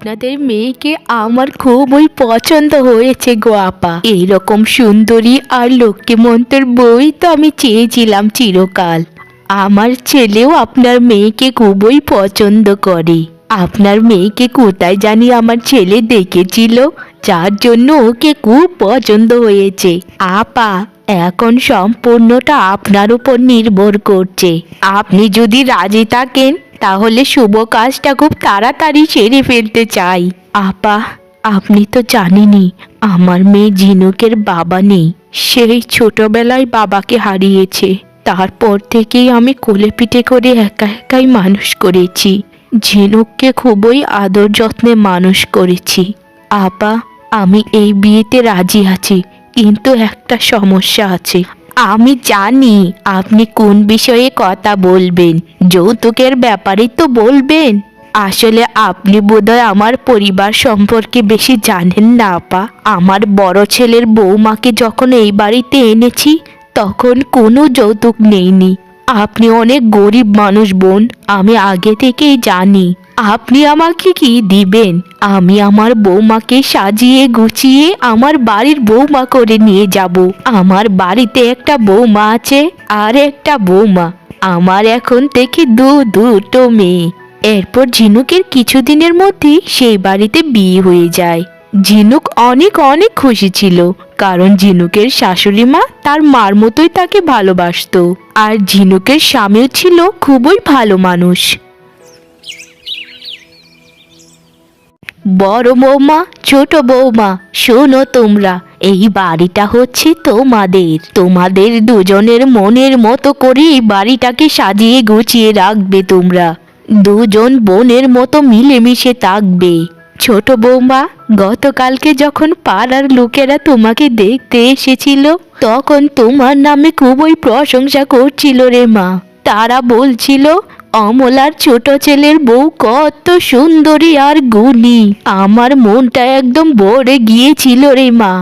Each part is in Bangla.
আপনাদের মেয়েকে আমার খুবই পছন্দ হয়েছে গো আপা। এরকম সুন্দরী আর লক্ষ্মীমন্তের বই তো আমি চেয়েছিলাম চিরকাল। আমার ছেলেও আপনার মেয়েকে খুবই পছন্দ করে। আপনার মেয়েকে কোথায় জানি আমার ছেলে দেখেছিল, যার জন্য ওকে খুব পছন্দ হয়েছে। আপা, এখন সম্পূর্ণটা আপনার উপর নির্ভর করছে। আপনি যদি রাজি থাকেন তাহলে শুভ কাজটা খুব তাড়াতাড়ি সেরে ফেলতে চাই। আপা, আপনি তো জানেনই আমার মেয়ে ঝিনুকের বাবা নেই। সেই ছোটবেলায় বাবাকে হারিয়েছে। তারপর থেকেই আমি কোলে পিঠে করে একা একাই মানুষ করেছি। ঝিনুককে খুবই আদর যত্নে মানুষ করেছি। আপা, আমি এই বিয়েতে রাজি আছি, কিন্তু একটা সমস্যা আছে। আমি জানি আপনি কোন বিষয়ে কথা বলবেন, যৌতুকের ব্যাপারে তো বলবেন। আসলে আপনি বোধহয় আমার পরিবার সম্পর্কে বেশি জানেন না আপা। আমার বড় ছেলের বৌমাকে যখন এই বাড়িতে এনেছি তখন কোনো যৌতুক নেইনি। আপনি অনেক গরিব মানুষ বোন, আমি আগে থেকেই জানি। আপনি আমাকে কি দিবেন? আমি আমার বৌমাকে সাজিয়ে গুছিয়ে আমার বাড়ির বৌমা করে নিয়ে যাব। আমার বাড়িতে একটা বৌমা আছে আর একটা বৌমা। আমার এখন থেকে দুটো মেয়ে। এরপর ঝিনুকের কিছুদিনের মধ্যেই সেই বাড়িতে বিয়ে হয়ে যায়। ঝিনুক অনেক অনেক খুশি ছিল, কারণ ঝিনুকের শাশুড়ি মা তার মার মতোই তাকে ভালোবাসতো। আর ঝিনুকের স্বামীও ছিল খুবই ভালো মানুষ। বড় বৌমা, ছোট বৌমা, শোনো তোমরা, এই বাড়িটা হচ্ছে তোমাদের দুজনের মনের মতো করে এই বাড়িটাকে সাজিয়ে গুছিয়ে রাখবে। তোমরা দুজন বোনের মতো মিলেমিশে থাকবে। ছোট বৌমা, গতকালকে যখন পাড়ার লোকেরা তোমাকে দেখতে এসেছিল তখন তোমার নামে খুবই প্রশংসা করছিল রে মা। তারা বলছিল অমলার ছোট ছেলের বউ কত সুন্দরী আর গুণী। আমার মনটা একদম ভরে গিয়েছিল রে মা।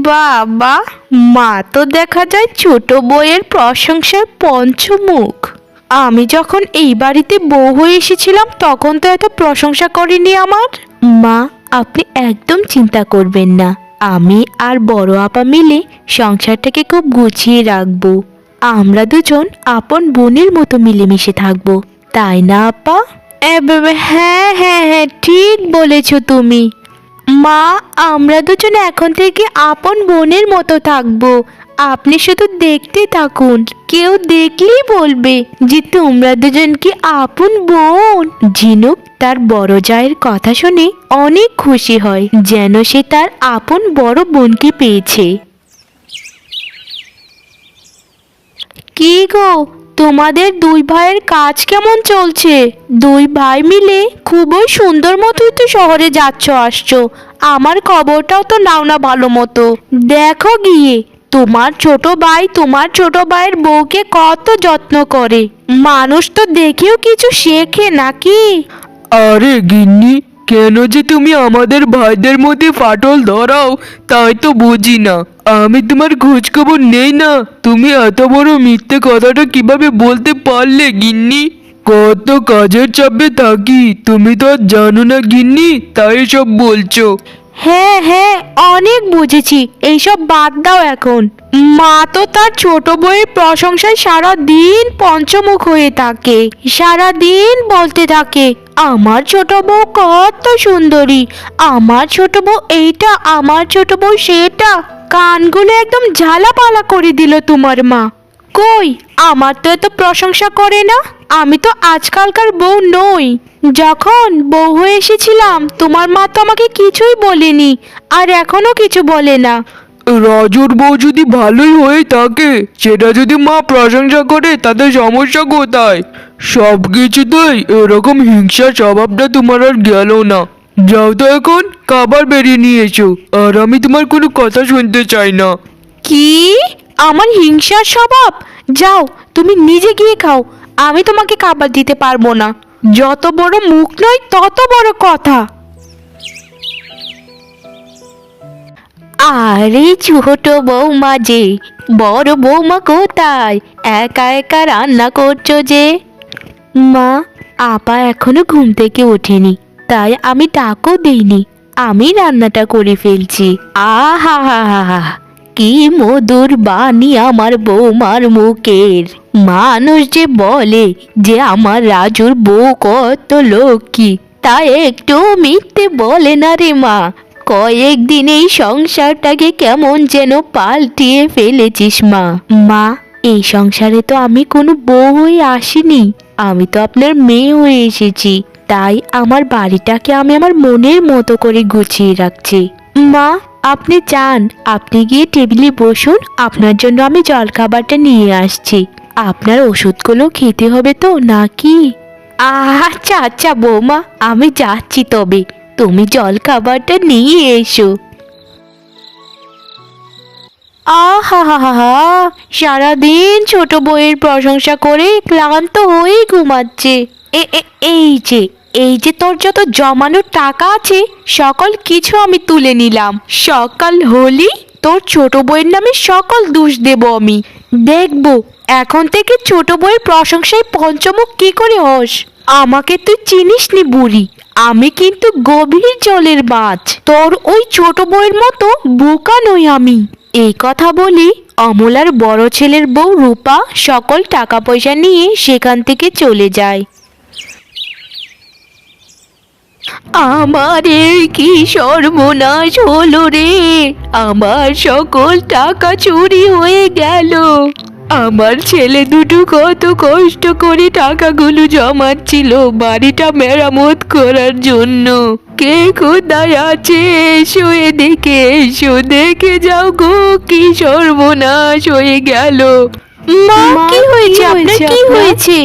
বাবা, মা তো দেখা যায় ছোট বউয়ের প্রশংসায় পঞ্চমুখ। আমি যখন এই বাড়িতে বউ হয়ে এসেছিলাম তখন তো এত প্রশংসা করেনি আমার। মা, আপনি একদম চিন্তা করবেন না। আমি আর বড় আপা মিলে সংসারটাকে খুব গুছিয়ে রাখবো। আমরা দুজন আপন বোনের মতো মিলেমিশে থাকবো, তাই না আপা? হ্যাঁ হ্যাঁ হ্যাঁ, ঠিক বলেছো তুমি। মা, আমরা দুজন এখন থেকে আপন বোনের মতো থাকবো। আপনি শুধু দেখতে থাকুন, কেউ দেখলেই বলবে যে তোমরা দুজন কি আপন বোন। ঝিনুক তার বড় জায়ের কথা শুনে অনেক খুশি হয়, যেন সে তার আপন বড় বোনকে পেয়েছে। কি গো, তোমাদের দুই ভাইয়ের কাজ কেমন চলছে? দুই ভাই মিলে খুবই সুন্দর মতোই তো শহরে যাচ্ছ আসছো। আমার খবরটাও তো নাও না ভালো মতো। দেখো গিয়ে, তোমার ছোট ভাই তোমার ছোট ভাইয়ের বউকে কত যত্ন করে। মানুষ তো দেখেও কিছু শেখে নাকি? আরে গিন্নি, কেন যে তুমি আমাদের ভাইদের মধ্যে ফাটল ধরাও তাই তো বুঝি না। আমি তোমার খোঁজ খবর নেই না? তুমি এত বড় মিথ্যে কথাটা কিভাবে বলতে পারলে গিন্নি? কত কাজের চাপে থাকি, তুমি তো আর জানো না গিন্নি, তাই সব বলছো। হ্যাঁ হ্যাঁ, অনেক বুঝেছি, এইসব বাদ দাও এখন। মা তো তার ছোট বউয়ের প্রশংসায় সারা দিন পঞ্চমুখ হয়ে থাকে। সারা দিন বলতে থাকে আমার ছোট বউ কত সুন্দরী, আমার ছোট বউ এইটা, আমার ছোট বউ সেটা। কানগুলো একদম ঝালাপালা করে দিল তোমার মা। কই, আমার তো এত প্রশংসা করে না। আমি তো আজকালকার বউ নই। যখন বউ হয়ে এসেছিলাম তোমার মা তো আমাকে কিছুই বলেনি, আর এখনো কিছু বলে না। রাজুর বউ যদি ভালোই হয়ে থাকে, সেটা যদি মা প্রশংসা করে তাতে সমস্যা কোথায়? সব কিছুতেই এরকম হিংসার স্বভাবটা তোমার আর গেল না। যাও তো এখন খাবার বেরিয়ে নিয়ে এসো, আর আমি তোমার কোনো কথা শুনতে চাই না। কি? আমার হিংসার স্বভাব? যাও, তুমি নিজে গিয়ে খাও, আমি তোমাকে খাবার দিতে পারবো না। যত বড় মুখ নয় তত বড় কথা। আরে ছোট বৌমা যে, বড় বৌমা কোথায়? একা একা রান্না করছো যে? মা, আপা এখনো ঘুম থেকে ওঠেনি, তাই আমি টাকাও দেইনি, আমি রান্নাটা করে ফেলছি। আহা হা হা হা, কি মধুর বাণী আমার বৌমার মুখের। মানুষ যে বলে যে আমার রাজুর বউ কত লক্ষ্মী, তা একটু মিথ্যে বলে না রে মা। কয়েকদিন এই সংসারটাকে কেমন যেন পাল্টিয়ে ফেলেছিস মা। মা, এই সংসারে তো আমি কোনো বউ হয়ে আসিনি, আমি তো আপনার মেয়ে হয়ে এসেছি। তাই আমার বাড়িটাকে আমি আমার মনের মতো করে গুছিয়ে রাখছি। মা, আপনি যান, আপনি গিয়ে টেবিলে বসুন, আপনার জন্য আমি জলখাবারটা নিয়ে আসছি। আপনার ওষুধগুলো খেতে হবে তো নাকি? আচ্ছা আচ্ছা বৌমা, আমি যাচ্ছি, তবে তুমি জলখাবারটা নিয়ে এসো। আহা হা হা হা, সারাদিন ছোট বউয়ের প্রশংসা করে ক্লান্ত হয়ে ঘুমাচ্ছে। এই যে তোর যত জমানো টাকা আছে সকল কিছু আমি তুলে নিলাম। সকাল হলি তোর ছোট বউয়ের নামে সকল দোষ দেব আমি। দেখবো এখন থেকে ছোট বউয়ের প্রশংসায় পঞ্চমুখ কি করে হস। আমাকে তুই চিনিস নি বুড়ি, আমি কিন্তু গভীর জলের মাছ, তোর ওই ছোট বউয়ের মতো বোকা নই আমি। এই কথা বলি অমলার বড় ছেলের বউ রূপা সকল টাকা পয়সা নিয়ে সেখান থেকে চলে যায়। আমার এই কি সর্বনাশ হলো রে, আমার সকল টাকা চুরি হয়ে গেল। আমার ছেলে দুটো কত কষ্ট করে টাকাগুলো জমাচ্ছিল বাড়িটা মেরামত করার জন্য। কে কোথায় আছে এসো এদিকে, এসো দেখে যাও গো, কি সর্বনাশ হয়ে গেল। মা, কি হয়েছে আপনার, কি হয়েছে?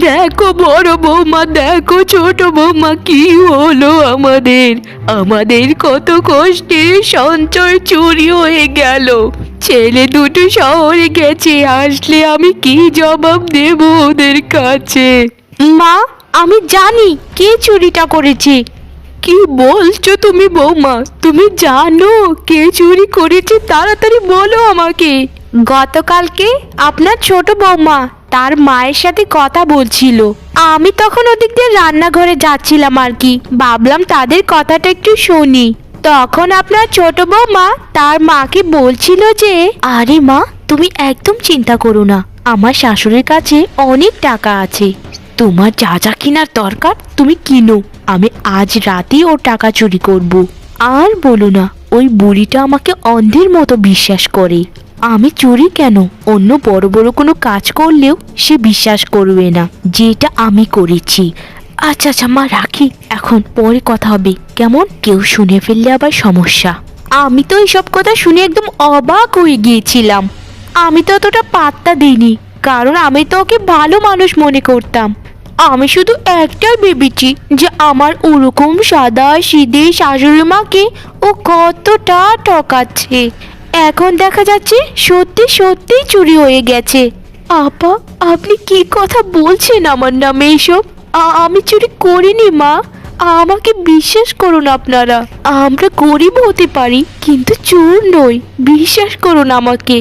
দেখো বড় বৌমা, দেখো ছোট বৌমা, কি হলো আমাদের কত কষ্টে সঞ্চয় চুরি হয়ে গেল। ছেলে দুটো শহরে গেছে, আসলে আমি কি জবাব দেব ওদের কাছে? মা, আমি জানি কে চুরিটা করেছে। কি বলছো তুমি বৌমা, তুমি জানো কে চুরি করেছে? তাড়াতাড়ি বলো আমাকে। গতকালকে আপনার ছোট বৌমা তার মায়ের সাথে কথা বলছিল, আমি তখন ওদিক দিয়ে রান্নাঘরে যাচ্ছিলাম আর কি, ভাবলাম তাদের কথাটা একটু শুনি। তখন আপনার ছোট বৌমা তার মাকে বলছিল যে, আরে মা, তুমি একদম চিন্তা করো না, আমার শাশুড়ির কাছে অনেক টাকা আছে, তোমার যা যা কেনার দরকার তুমি কিনো, আমি আজ রাতেই ওর টাকা চুরি করব। আর বলো না, ওই বুড়িটা আমাকে অন্ধের মতো বিশ্বাস করে। আমি চুরি কেন, অন্য বড় বড় কোনো কাজ করলেও সে বিশ্বাস করবে না যে এটা আমি করেছি। আচ্ছা আচ্ছা মা, রাখি এখন, পরে কথা হবে কেমন? কেউ শুনে ফেললে আবার সমস্যা। আমি তো এইসব কথা শুনে একদম অবাক হয়ে গিয়েছিলাম। আমি তো অতটা পাত্তা দিইনি, কারণ আমি তো ওকে ভালো মানুষ মনে করতাম। আমি শুধু একটাই ভেবেছি যে আমার ওরকম সাদা সিধে শাশুড়ি মাকে ও কতটা ঠকাচ্ছে। এখন দেখা যাচ্ছে সত্যি সত্যি চুরি হয়ে গেছে। আপা, আপনি কি কথা বলছেন আমার নামে এসব? আমি চুরি করিনি মা, আমাকে বিশ্বাস করুন আপনারা। আমরা গরিব হতে পারি কিন্তু চোর নই, বিশ্বাস করুন আমাকে।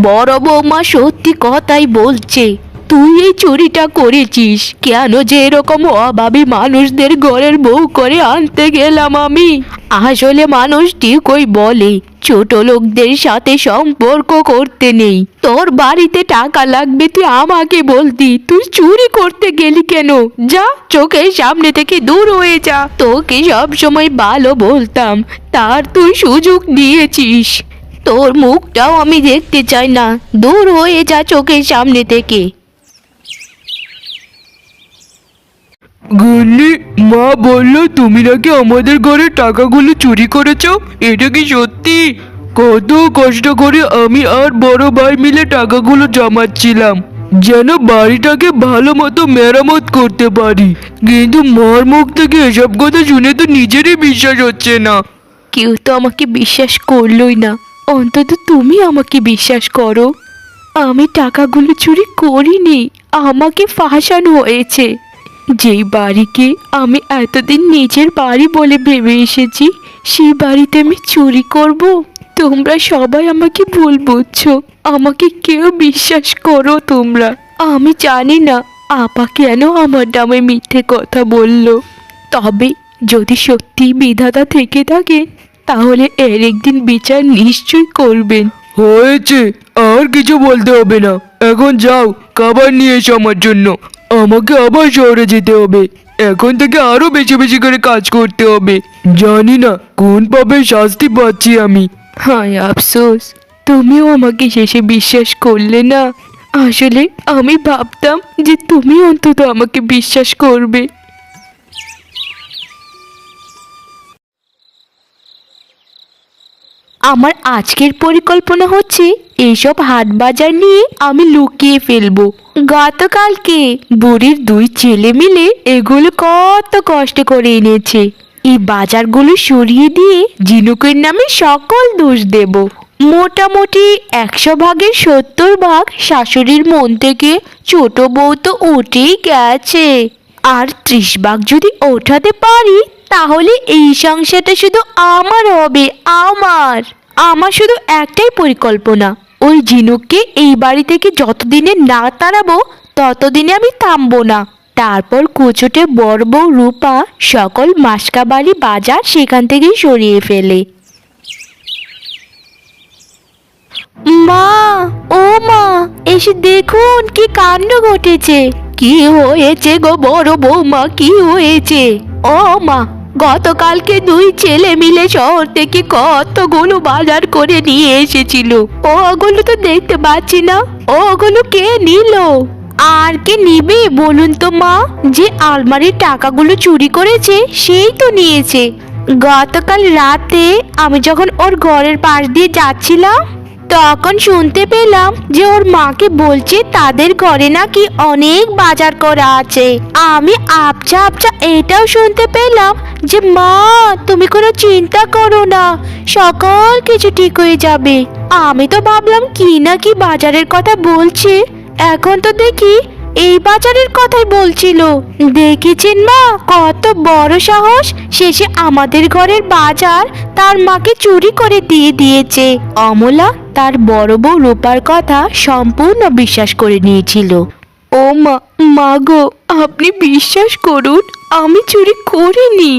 বড় বৌমা সত্যি কথাই বলছে, তুই এই চুরিটা করেছিস কেন? যে এরকম অভাবী মানুষদের ঘরের বউ করে আনতে গেলাম আমি। আসলে মানুষ ঠিকই বলে, ছোট লোকদের সাথে সম্পর্ক করতে নেই। তোর বাড়িতে টাকা লাগবে তুই আমাকে বলতি, তুই চুরি করতে গেলি কেন? যা, চোখের সামনে থেকে দূর হয়ে যা। তোকে সব সময় ভালো বলতাম, তার তুই সুযোগ দিয়েছিস। তোর মুখটাও আমি দেখতে চাই না, দূর হয়ে যা চোখের সামনে থেকে। গিন্নি, মা বললো তুমি নাকি আমাদের ঘরের টাকাগুলো চুরি করেছো, এটা কি সত্যি? কত কষ্ট করে আমি আর বড় ভাই মিলে টাকাগুলো জমাচ্ছিলাম যেন বাড়িটাকে ভালো মতো মেরামত করতে পারি, কিন্তু মার মুখ থেকে এসব কথা শুনে তো নিজেরই বিশ্বাস হচ্ছে না। কেউ তো আমাকে বিশ্বাস করলোই না, অন্তত তুমি আমাকে বিশ্বাস করো। আমি টাকাগুলো চুরি করিনি, আমাকে ফাঁসানো হয়েছে। যেই বাড়িকে আমি এতদিন নিজের বাড়ি বলে ভেবে এসেছি, সেই বাড়িতে আমি চুরি করব? তোমরা সবাই আমাকে ভুল বুঝছো, আমাকে কেউ বিশ্বাস করো তোমরা। আমি জানি না আপা কেন আমার নামে মিথ্যে কথা বলল, তবে যদি সত্যি বিধাতা থেকে থাকেন তাহলে এর একদিন বিচার নিশ্চয়ই করবেন। হয়েছে, আর কিছু বলতে হবে না। এখন যাও, খাবার নিয়ে এসো আমার জন্য। আমাকে আবার শহরে যেতে হবে। এখন থেকে আরো বেশি বেশি করে কাজ করতে হবে। জানি না কোন পাপের শাস্তি পাচ্ছি আমি। হায় আফসোস, তুমিও আমাকে শেষে বিশ্বাস করলে না। আসলে আমি ভাবতাম যে তুমি অন্তত আমাকে বিশ্বাস করবে। আমার আজকের পরিকল্পনা হচ্ছে এইসব হাট বাজার নিয়ে আমি লুকিয়ে ফেলবো। গতকালকে বুড়ির দুই ছেলে মিলে এগুলো কত কষ্ট করে এনেছে। এই বাজারগুলো সরিয়ে দিয়ে ঝিনুকের নামে সকল দোষ দেব। মোটামুটি 100 ভাগের 70 ভাগ শাশুড়ির মন থেকে ছোট বউ তো উঠেই গেছে। আর 30 ভাগ যদি ওঠাতে পারি তাহলে এই সংসারটা শুধু আমার হবে। আমার শুধু একটাই পরিকল্পনা, ওই ঝিনুককে এই বাড়ি থেকে যতদিনে না তাড়াবো ততদিনে আমি থামবো না। তারপর কুচোটে বড় বউ রূপা সকল মাসকাবাড়ি বাজার সেখান থেকেই সরিয়ে ফেলে। মা, ও মা, এসে দেখুন কি কাণ্ড ঘটেছে। কি হয়েছে গো বড় বৌমা, কি হয়েছে? ও মা, গতকালকে দুই ছেলে মিলে শহর থেকে কতগুলো বাজার করে নিয়ে এসেছিল। ওগুলো তো দেখতে পাচ্ছি না, ওগুলো কে নিল? আর কে নিবে বলুন তো মা? যে আলমারির টাকাগুলো চুরি করেছে সেই তো নিয়েছে। গতকাল রাতে আমি যখন ওর ঘরের পাশ দিয়ে যাচ্ছিলাম তখন শুনতে পেলাম যে ওর মাকে বলছে তাদের ঘরে নাকি অনেক বাজার করা আছে। আমি আবছা আবছা এটাও শুনতে পেলাম যে মা, তুমি কোনো চিন্তা করো না, সকল কিছু ঠিক হয়ে যাবে। আমি তো ভাবলাম কি না কি বাজারের কথা বলছে, এখন তো দেখি এই বাজারের কথাই বলছিল। দেখেছেন মা, কত বড় সাহস, শেষে আমাদের ঘরের বাজার তার মাকে চুরি করে দিয়ে দিয়েছে। অমলা তার বড় বউ রূপার কথা সম্পূর্ণ বিশ্বাস করে নিয়েছিল। ও মা, মা গো, আপনি বিশ্বাস করুন, আমি চুরি করিনি।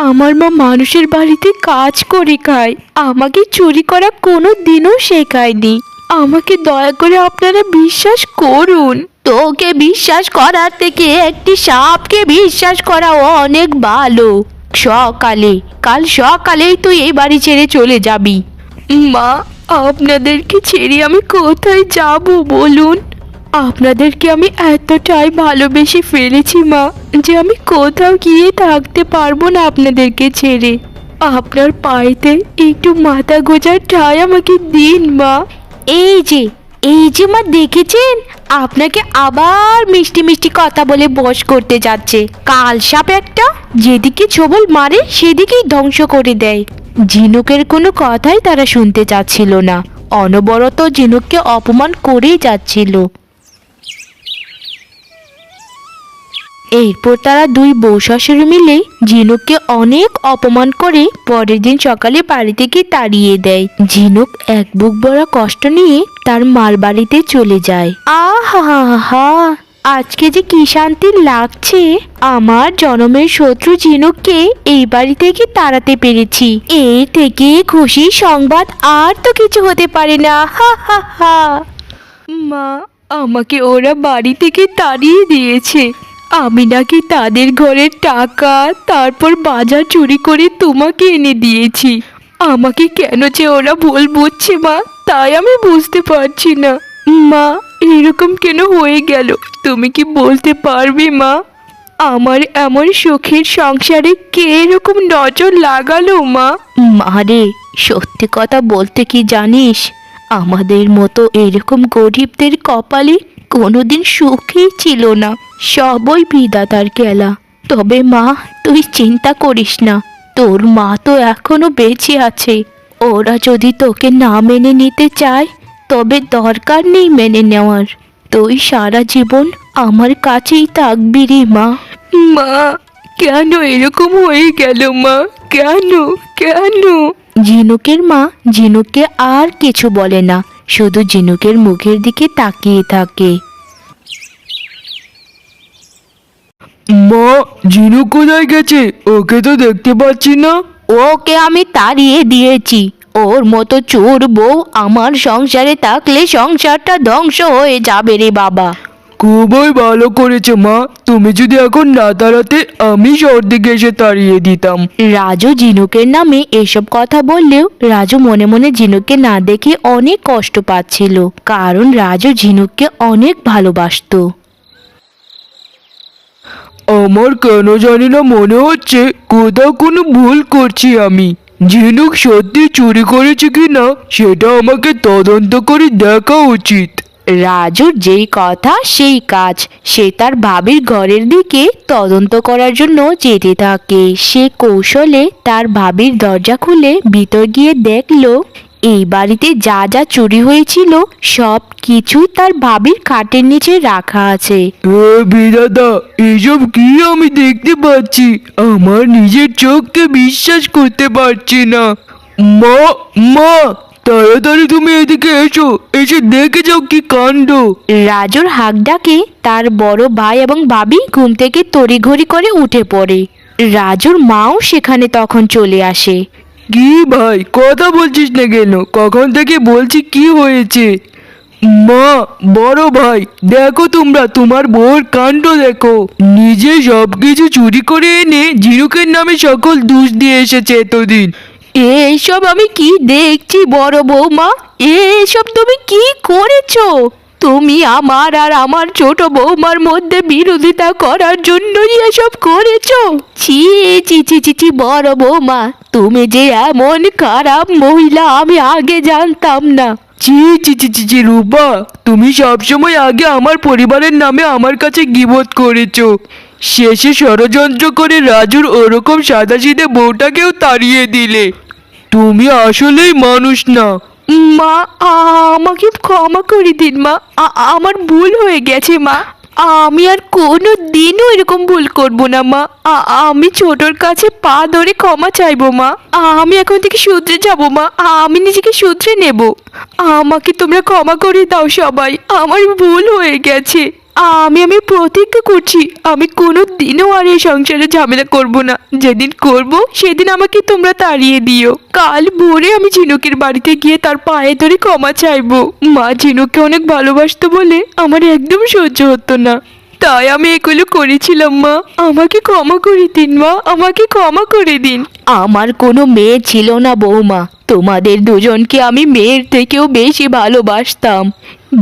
আমার মা মানুষের বাড়িতে কাজ করে খায়, আমাকে চুরি করা কোনো দিনও শেখায়নি। আমাকে দয়া করে আপনারা বিশ্বাস করুন। তোকে বিশ্বাস করার থেকে একটি সাপকে বিশ্বাস করা অনেক ভালো। কাল সকালেই তুই এই বাড়ি ছেড়ে চলে যাবি। মা, আপনাদেরকে ছেড়ে আমি কোথায় যাব বলুন? আপনাদেরকে আমি এতটাই ভালোবেসে ফেলেছি মা যে আমি কোথাও গিয়ে থাকতে পারবো না আপনাদেরকে ছেড়ে। আপনার পায়েতে একটু মাথা গোজার ঠাঁই আমাকে দিন মা। এই যে মা, দেখেছেন আপনাকে আবার মিষ্টি মিষ্টি কথা বলে বশ করতে যাচ্ছে। কাল সাপ একটা, যেদিকে ছোবল মারে সেদিকেই ধ্বংস করে দেয়। ঝিনুকের কোনো কথাই তারা শুনতে চাচ্ছিল না, অনবরত ঝিনুককে অপমান করেই যাচ্ছিল। এরপর তারা দুই বউ শাশুড়ি মিলে ঝিনুককে অনেক অপমান করে পরের দিন সকালে বাড়ি থেকে তাড়িয়ে দেয়। ঝিনুক এক বুক ভরা কষ্ট নিয়ে তার মার বাড়িতে চলে যায়। আহা, আজকে যে কি শান্তি লাগছে। আমার জনমের শত্রু ঝিনুককে এই বাড়ি থেকে তাড়াতে পেরেছি, এর থেকে খুশি সংবাদ আর তো কিছু হতে পারে না। হা হা হা। মা, আমাকে ওরা বাড়ি থেকে তাড়িয়ে দিয়েছে। আমি নাকি তাদের ঘরের টাকা তারপর বাজার চুরি করে তোমাকে এনে দিয়েছি। আমাকে কেন যে ওরা ভুল বুঝছে মা, তাই আমি বুঝতে পারছি না। মা, এরকম কেন হয়ে গেল তুমি কি বলতে পারবে মা? আমার এমন সুখের সংসারে কে এরকম নজর লাগালো মা? মারে, সত্যি কথা বলতে কি জানিস, আমাদের মতো এরকম গরিবদের কপালে কোনোদিন সুখই ছিল না, সবই বিধাতার খেলা। তবে মা, তুই চিন্তা করিস না, তোর মা তো এখনো বেঁচে আছে। ওরা যদি তোকে না মেনে নিতে চায় তবে দরকার নেই মেনে নেওয়ার। তুই সারা জীবন আমার কাছেই থাকবি রে মা। মা, কেন এরকম হয়ে গেল মা? কেন? ঝিনুকের মা ঝিনুককে আর কিছু বলে না, শুধু ঝিনুকের মুখের দিকে তাকিয়ে থাকে। মা, ঝিনুক কোথায় গেছে? ওকে তো দেখতে পাচ্ছি না। ওকে আমি তাড়িয়ে দিয়েছি। ওর মতো চোর বউ আমার সংসারে থাকলে সংসারটা ধ্বংস হয়ে যাবে রে বাবা। খুবই ভালো করেছো মা। তুমি যদি এখন না তাড়াতে আমি শহর দিকে এসে তাড়িয়ে দিতাম। রাজু ঝিনুকের নামে এসব কথা বললেও রাজু মনে মনে ঝিনুককে না দেখে অনেক কষ্ট পাচ্ছিল, কারণ রাজু ঝিনুককে অনেক ভালোবাসতো। আমার কেন জানি না মনে হচ্ছে কোথাও কোনো ভুল করছি আমি। ঝিনুক সত্যি চুরি করেছে কিনা সেটা আমাকে তদন্ত করে দেখা উচিত। রাজুর যেই কথা সেই কাজ। সে তার ভাবির ঘরের দিকে তদন্ত করার জন্য যেতে থাকে। সে কৌশলে তার ভাবির দরজা খুলে ভিতর গিয়ে দেখলো এই বাড়িতে যা যা চুরি হয়েছিল সব কিছুই তার ভাবির খাটের নিচে রাখা আছে। এ বিধাতা, এসব কি আমি দেখতে পাচ্ছি? আমার নিজের চোখকে বিশ্বাস করতে পারছি না। মা, মা, তাড়াতাড়ি তুমি এদিকে এসো, এসে দেখে যাও কি কাণ্ড। রাজুর হাঁক ডাকে তার বড় ভাই এবং ভাবি ঘুম থেকে তড়িঘড়ি করে উঠে পড়ে। রাজুর মাও সেখানে তখন চলে আসে। কি ভাই, কথা বলছিস না কেন? কখন থেকে বলছি কি হয়েছে? মা, বড় ভাই, দেখো তোমরা তোমার বউর কাণ্ড দেখো। নিজে সবকিছু চুরি করে এনে ঝিনুকের নামে সকল দোষ দিয়ে এসেছে এতদিন। এসব আমি কি দেখছি বড় বৌমা? এসব তুমি কি করেছো? তুমি আমার আর আমার ছোট বৌমার মধ্যে বিরোধিতা করার জন্যই এসব করেছো? ছি ছি ছি ছি ছি বড় বৌমা, তুমি যে এমন খারাপ মহিলা আমি আগে জানতাম না। ছি ছি ছি ছি ছি রূপা, তুমি সবসময় আগে আমার পরিবারের নামে আমার কাছে গীবত করেছো, শেষে ষড়যন্ত্র করে রাজুর ওরকম সাদাসিধে বউটাকেও তাড়িয়ে দিলে। তুমি আসলেই মানুষ না। মা, আমাকে ক্ষমা করে দিন মা। আমার ভুল হয়ে গেছে মা। আমি আর কোনো দিনও এরকম ভুল করব না মা। আমি ছোটর কাছে পা ধরে ক্ষমা চাইবো মা। আমি এখন থেকে শুধরে যাব মা। আমি নিজেকে শুধরে নেব। আমাকে তোমরা ক্ষমা করে দাও সবাই। আমার ভুল হয়ে গেছে। আমি প্রতিজ্ঞা করছি আমি কোনো দিনও আর এই সংসারে ঝামেলা করব না। যেদিন করব সেদিন আমাকে তোমরা তাড়িয়ে দিও। কাল ভোরে আমি ঝিনুকের বাড়িতে গিয়ে তার পায়ে ধরে ক্ষমা চাইবো। মা ঝিনুককে অনেক ভালোবাসতো বলে আমার একদম সহ্য হতো না, তাই আমি এগুলো করেছিলাম মা। আমাকে ক্ষমা করে দিন মা, আমাকে ক্ষমা করে দিন। আমার কোনো মেয়ে ছিল না বৌমা। তোমাদের দুজনকে আমি মেয়ের থেকেও বেশি ভালোবাসতাম।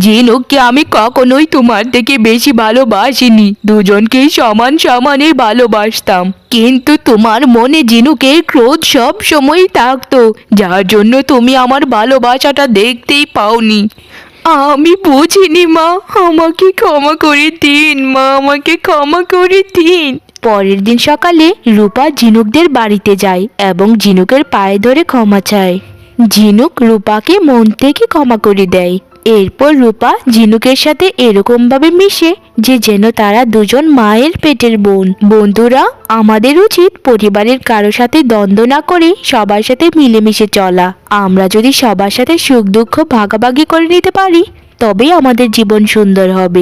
ঝিনুককে আমি কখনোই তোমার থেকে বেশি ভালোবাসিনি। দুজনকেই সমান সমানে ভালোবাসতাম, কিন্তু তোমার মনে ঝিনুকের ক্রোধ সব সময় থাকতো, যার জন্য তুমি আমার ভালোবাসাটা দেখতেই পাওনি। আমি বুঝিনি মা, আমাকে ক্ষমা করে দিন মা, আমাকে ক্ষমা করে দিন। পরের দিন সকালে রূপা ঝিনুকদের বাড়িতে যায় এবং ঝিনুকের পায়ে ধরে ক্ষমা চায়। ঝিনুক রূপাকে মন থেকে ক্ষমা করে দেয়। এরপর রূপা ঝিনুকের সাথে এরকম ভাবে মিশে যে যেন তারা দুজন মায়ের পেটের বোন। বন্ধুরা, আমাদের উচিত পরিবারের কারো সাথে দ্বন্দ্ব না করে সবার সাথে মিলেমিশে চলা। আমরা যদি সবার সাথে সুখ দুঃখ ভাগাভাগি করে নিতে পারি তবেই আমাদের জীবন সুন্দর হবে।